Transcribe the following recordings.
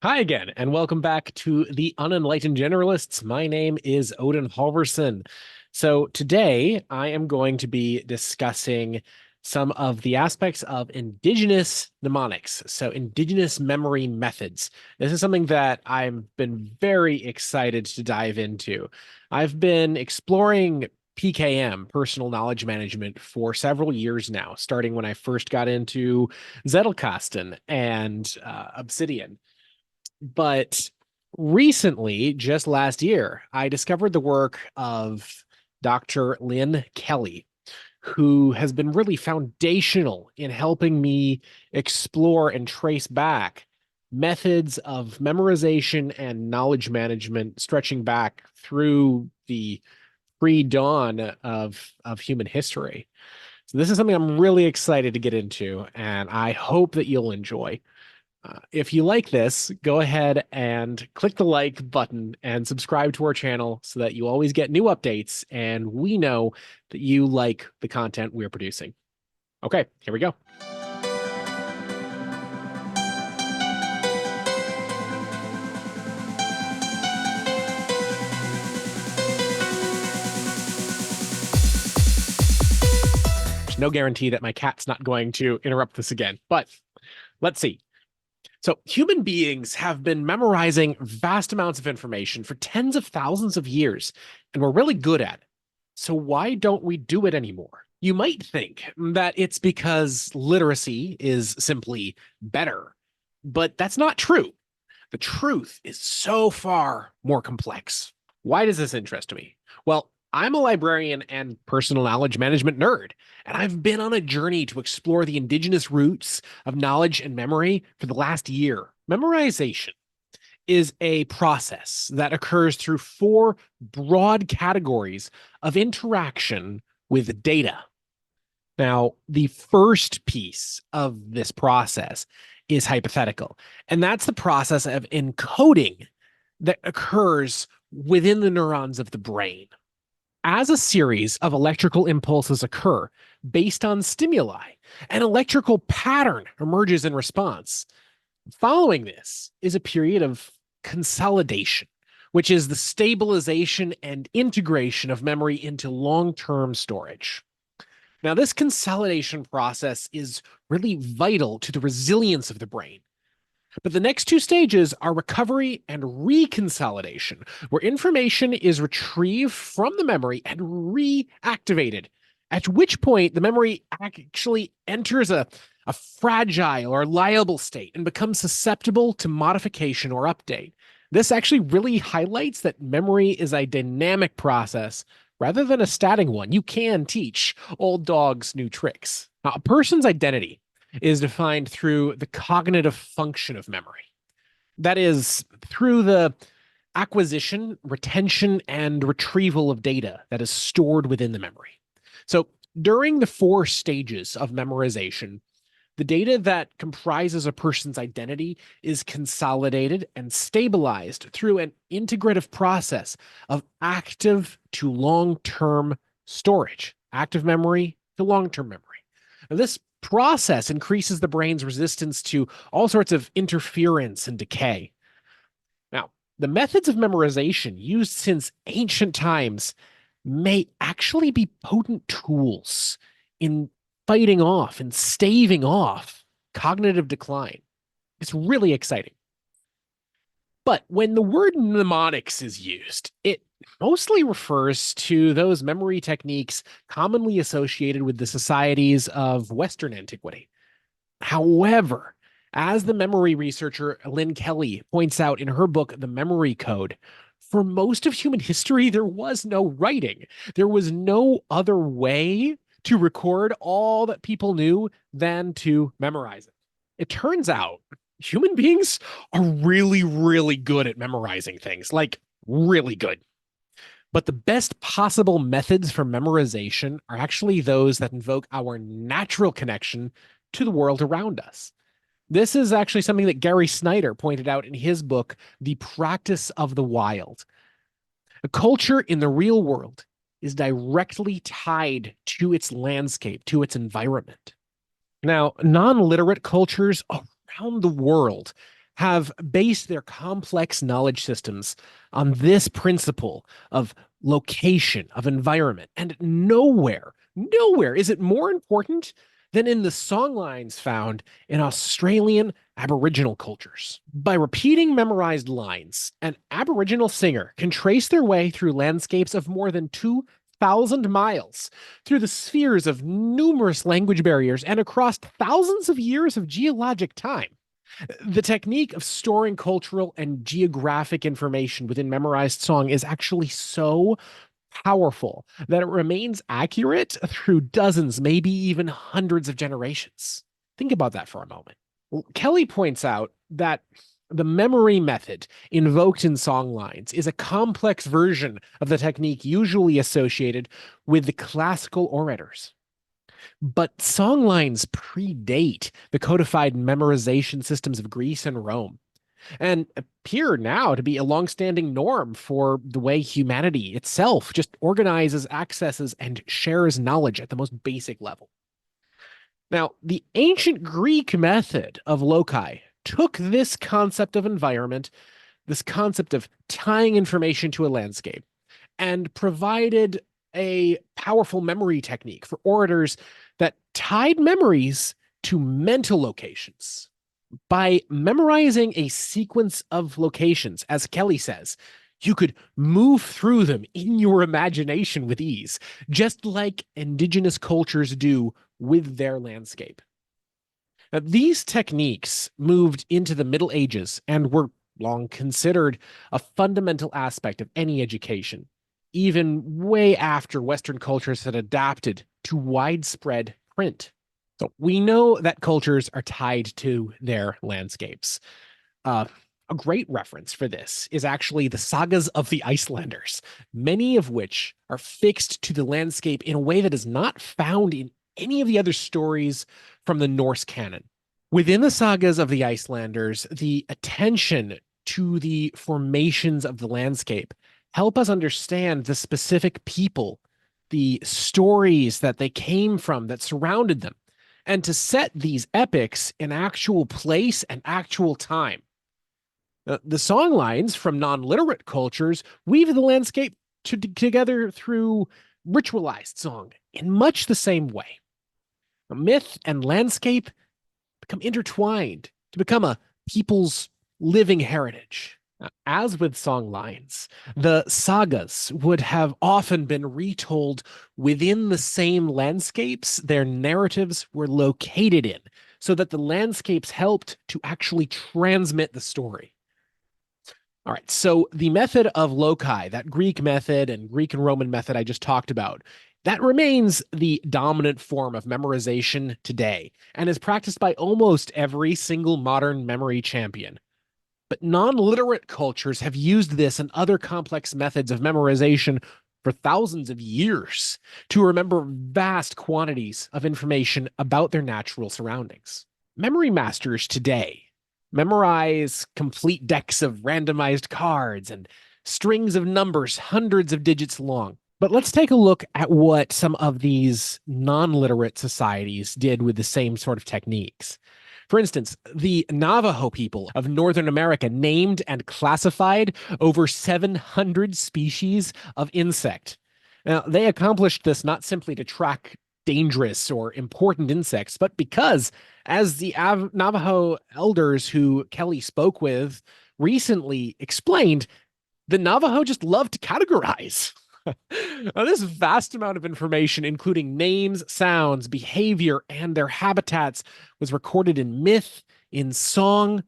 Hi again, and welcome back to the Unenlightened Generalists. My name is Odin Halverson. So today I am going to be discussing some of the aspects of indigenous mnemonics, so indigenous memory methods. This is something that I've been very excited to dive into. I've been exploring PKM, personal knowledge management, for several years now, starting when I first got into Zettelkasten and Obsidian. But recently, just last year, I discovered the work of Dr. Lynn Kelly, who has been really foundational in helping me explore and trace back methods of memorization and knowledge management stretching back through the pre-dawn of human history. So this is something I'm really excited to get into, and I hope that you'll enjoy. If you like this, go ahead and click the like button and subscribe to our channel so that you always get new updates and we know that you like the content we're producing. Okay, here we go. There's no guarantee that my cat's not going to interrupt this again, but let's see. So, human beings have been memorizing vast amounts of information for tens of thousands of years, and we're really good at it. So, why don't we do it anymore? You might think that it's because literacy is simply better, but that's not true. The truth is so far more complex. Why does this interest me? Well, I'm a librarian and personal knowledge management nerd, and I've been on a journey to explore the indigenous roots of knowledge and memory for the last year. Memorization is a process that occurs through four broad categories of interaction with data. Now, the first piece of this process is hypothetical, and that's the process of encoding that occurs within the neurons of the brain. As a series of electrical impulses occur based on stimuli, an electrical pattern emerges in response. Following this is a period of consolidation, which is the stabilization and integration of memory into long-term storage. Now, this consolidation process is really vital to the resilience of the brain. But the next two stages are recovery and reconsolidation, where information is retrieved from the memory and reactivated, at which point the memory actually enters a fragile or liable state and becomes susceptible to modification or update. This actually really highlights that memory is a dynamic process rather than a static one. You can teach old dogs new tricks. Now, a person's identity is defined through the cognitive function of memory. That is, through the acquisition, retention, and retrieval of data that is stored within the memory. So during the four stages of memorization, the data that comprises a person's identity is consolidated and stabilized through an integrative process of active to long-term storage, active memory to long-term memory. Now, this process increases the brain's resistance to all sorts of interference and decay. Now, the methods of memorization used since ancient times may actually be potent tools in fighting off and staving off cognitive decline. It's really exciting. But when the word mnemonics is used, it mostly refers to those memory techniques commonly associated with the societies of Western antiquity. However, as the memory researcher Lynn Kelly points out in her book, The Memory Code, for most of human history, there was no writing. There was no other way to record all that people knew than to memorize it. It turns out human beings are really, really good at memorizing things, like really good. But the best possible methods for memorization are actually those that invoke our natural connection to the world around us. This is actually something that Gary Snyder pointed out in his book, The Practice of the Wild. A culture in the real world is directly tied to its landscape, to its environment. Now, non-literate cultures around the world have based their complex knowledge systems on this principle of location, of environment. And nowhere is it more important than in the songlines found in Australian Aboriginal cultures. By repeating memorized lines, an Aboriginal singer can trace their way through landscapes of more than 2,000 miles, through the spheres of numerous language barriers, and across thousands of years of geologic time. The technique of storing cultural and geographic information within memorized song is actually so powerful that it remains accurate through dozens, maybe even hundreds of generations. Think about that for a moment. Well, Kelly points out that the memory method invoked in songlines is a complex version of the technique usually associated with the classical orators. But songlines predate the codified memorization systems of Greece and Rome and appear now to be a longstanding norm for the way humanity itself just organizes, accesses, and shares knowledge at the most basic level. Now, the ancient Greek method of loci took this concept of environment, this concept of tying information to a landscape, and provided a powerful memory technique for orators that tied memories to mental locations. By memorizing a sequence of locations, as Kelly says, you could move through them in your imagination with ease, just like indigenous cultures do with their landscape. Now, these techniques moved into the Middle Ages and were long considered a fundamental aspect of any education, even way after Western cultures had adapted to widespread print. So we know that cultures are tied to their landscapes. A great reference for this is actually the sagas of the Icelanders, many of which are fixed to the landscape in a way that is not found in any of the other stories from the Norse canon. Within the sagas of the Icelanders, the attention to the formations of the landscape help us understand the specific people, the stories that they came from that surrounded them, and to set these epics in actual place and actual time. The songlines from non-literate cultures weave the landscape together through ritualized song in much the same way. Myth and landscape become intertwined to become a people's living heritage. As with songlines, the sagas would have often been retold within the same landscapes their narratives were located in, so that the landscapes helped to actually transmit the story. All right, so the method of loci, that Greek method and Greek and Roman method I just talked about, that remains the dominant form of memorization today and is practiced by almost every single modern memory champion. But non-literate cultures have used this and other complex methods of memorization for thousands of years to remember vast quantities of information about their natural surroundings. Memory masters today memorize complete decks of randomized cards and strings of numbers hundreds of digits long. But let's take a look at what some of these non-literate societies did with the same sort of techniques. For instance, the Navajo people of Northern America named and classified over 700 species of insect. Now, they accomplished this not simply to track dangerous or important insects, but because, as the Navajo elders who Kelly spoke with recently explained, the Navajo just love to categorize. Now, this vast amount of information, including names, sounds, behavior, and their habitats, was recorded in myth, in song,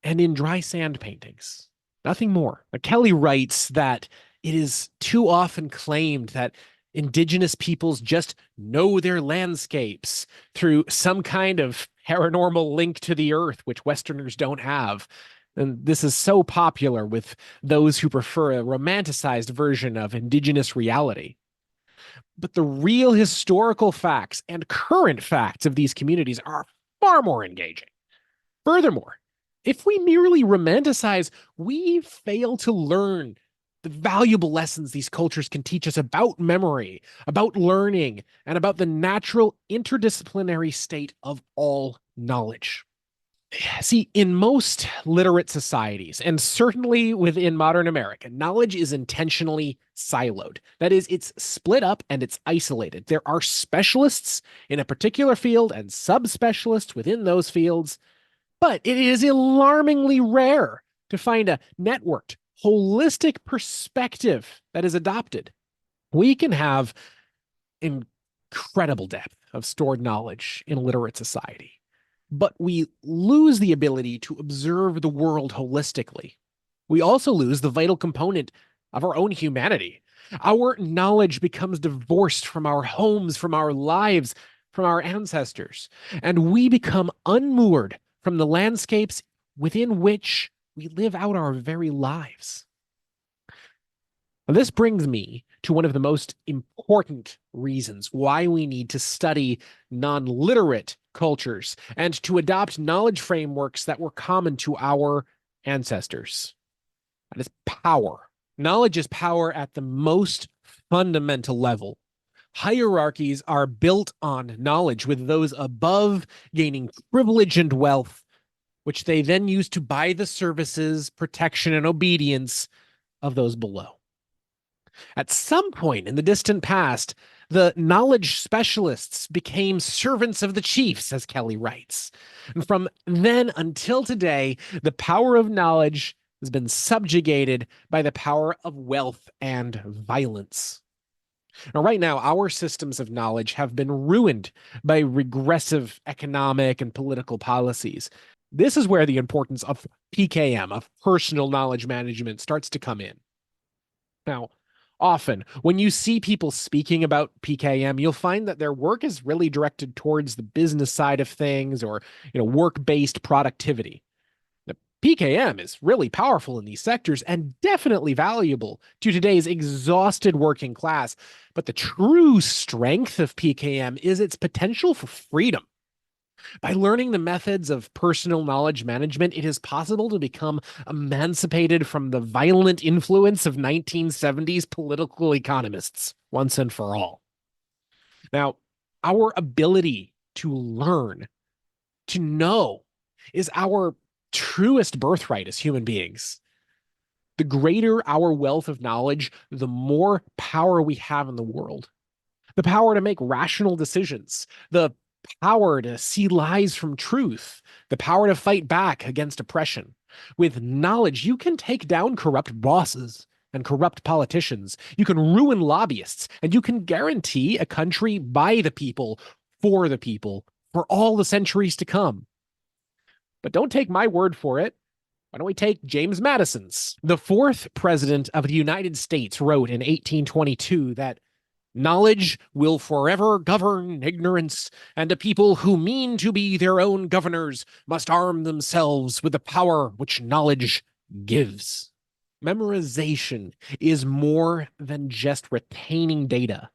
and in dry sand paintings. Nothing more. Now, Kelly writes that it is too often claimed that indigenous peoples just know their landscapes through some kind of paranormal link to the earth, which Westerners don't have. And this is so popular with those who prefer a romanticized version of indigenous reality. But the real historical facts and current facts of these communities are far more engaging. Furthermore, if we merely romanticize, we fail to learn the valuable lessons these cultures can teach us about memory, about learning, and about the natural interdisciplinary state of all knowledge. See, in most literate societies, and certainly within modern America, knowledge is intentionally siloed. That is, it's split up and it's isolated. There are specialists in a particular field and subspecialists within those fields, but it is alarmingly rare to find a networked, holistic perspective that is adopted. We can have incredible depth of stored knowledge in a literate society, but we lose the ability to observe the world holistically. We also lose the vital component of our own humanity. Our knowledge becomes divorced from our homes, from our lives, from our ancestors, and we become unmoored from the landscapes within which we live out our very lives. This brings me to one of the most important reasons why we need to study non-literate cultures and to adopt knowledge frameworks that were common to our ancestors. That is power. Knowledge is power at the most fundamental level. Hierarchies are built on knowledge, with those above gaining privilege and wealth, which they then use to buy the services, protection, and obedience of those below. At some point in the distant past, the knowledge specialists became servants of the chiefs, as Kelly writes. And from then until today, the power of knowledge has been subjugated by the power of wealth and violence. Now, right now, our systems of knowledge have been ruined by regressive economic and political policies. This is where the importance of PKM, of personal knowledge management, starts to come in. Now, often when you see people speaking about PKM, you'll find that their work is really directed towards the business side of things or, work-based productivity. The PKM is really powerful in these sectors and definitely valuable to today's exhausted working class. But the true strength of PKM is its potential for freedom. By learning the methods of personal knowledge management, it is possible to become emancipated from the violent influence of 1970s political economists once and for all. Now, our ability to learn, to know, is our truest birthright as human beings. The greater our wealth of knowledge, the more power we have in the world. The power to make rational decisions, the power to see lies from truth, the power to fight back against oppression. With knowledge, you can take down corrupt bosses and corrupt politicians. You can ruin lobbyists, and you can guarantee a country by the people, for all the centuries to come. But don't take my word for it. Why don't we take James Madison's? The fourth president of the United States wrote in 1822 that knowledge will forever govern ignorance, and a people who mean to be their own governors must arm themselves with the power which knowledge gives. Memorization is more than just retaining data.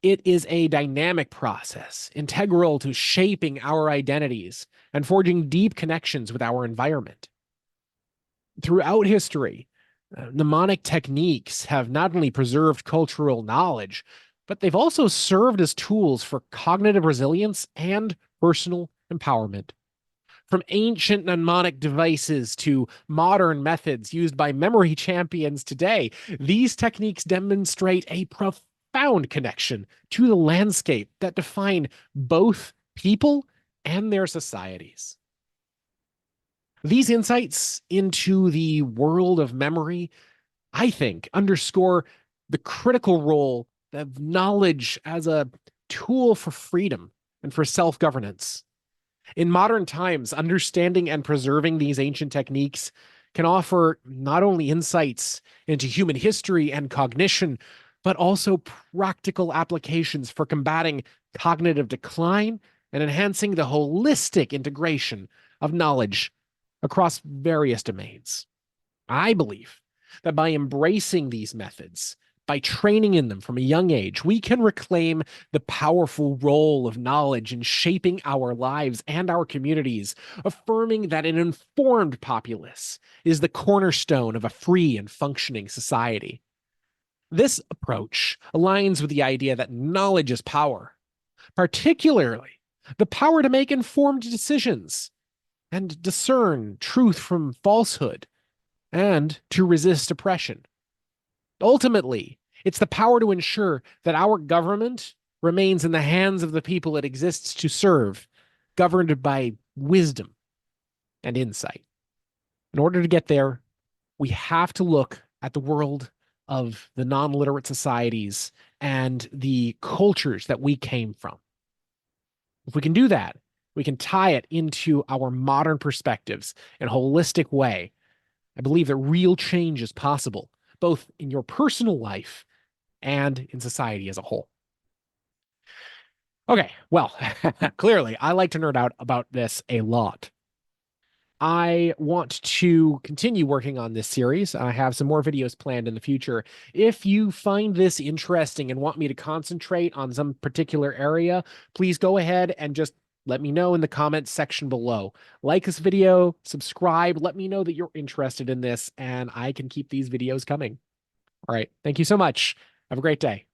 It is a dynamic process, integral to shaping our identities and forging deep connections with our environment. Throughout history, mnemonic techniques have not only preserved cultural knowledge, but they've also served as tools for cognitive resilience and personal empowerment. From ancient mnemonic devices to modern methods used by memory champions today, these techniques demonstrate a profound connection to the landscape that define both people and their societies. These insights into the world of memory, I think, underscore the critical role of knowledge as a tool for freedom and for self-governance. In modern times, understanding and preserving these ancient techniques can offer not only insights into human history and cognition, but also practical applications for combating cognitive decline and enhancing the holistic integration of knowledge across various domains. I believe that by embracing these methods, by training in them from a young age, we can reclaim the powerful role of knowledge in shaping our lives and our communities, affirming that an informed populace is the cornerstone of a free and functioning society. This approach aligns with the idea that knowledge is power, particularly the power to make informed decisions. and discern truth from falsehood, and to resist oppression. Ultimately, it's the power to ensure that our government remains in the hands of the people it exists to serve, governed by wisdom and insight. In order to get there, we have to look at the world of the non-literate societies and the cultures that we came from. If we can do that, we can tie it into our modern perspectives in a holistic way. I believe that real change is possible, both in your personal life and in society as a whole. Okay, well, clearly, I like to nerd out about this a lot. I want to continue working on this series. I have some more videos planned in the future. If you find this interesting and want me to concentrate on some particular area, please go ahead and just let me know in the comments section below. Like this video, subscribe, let me know that you're interested in this, and I can keep these videos coming. All right, thank you so much. Have a great day.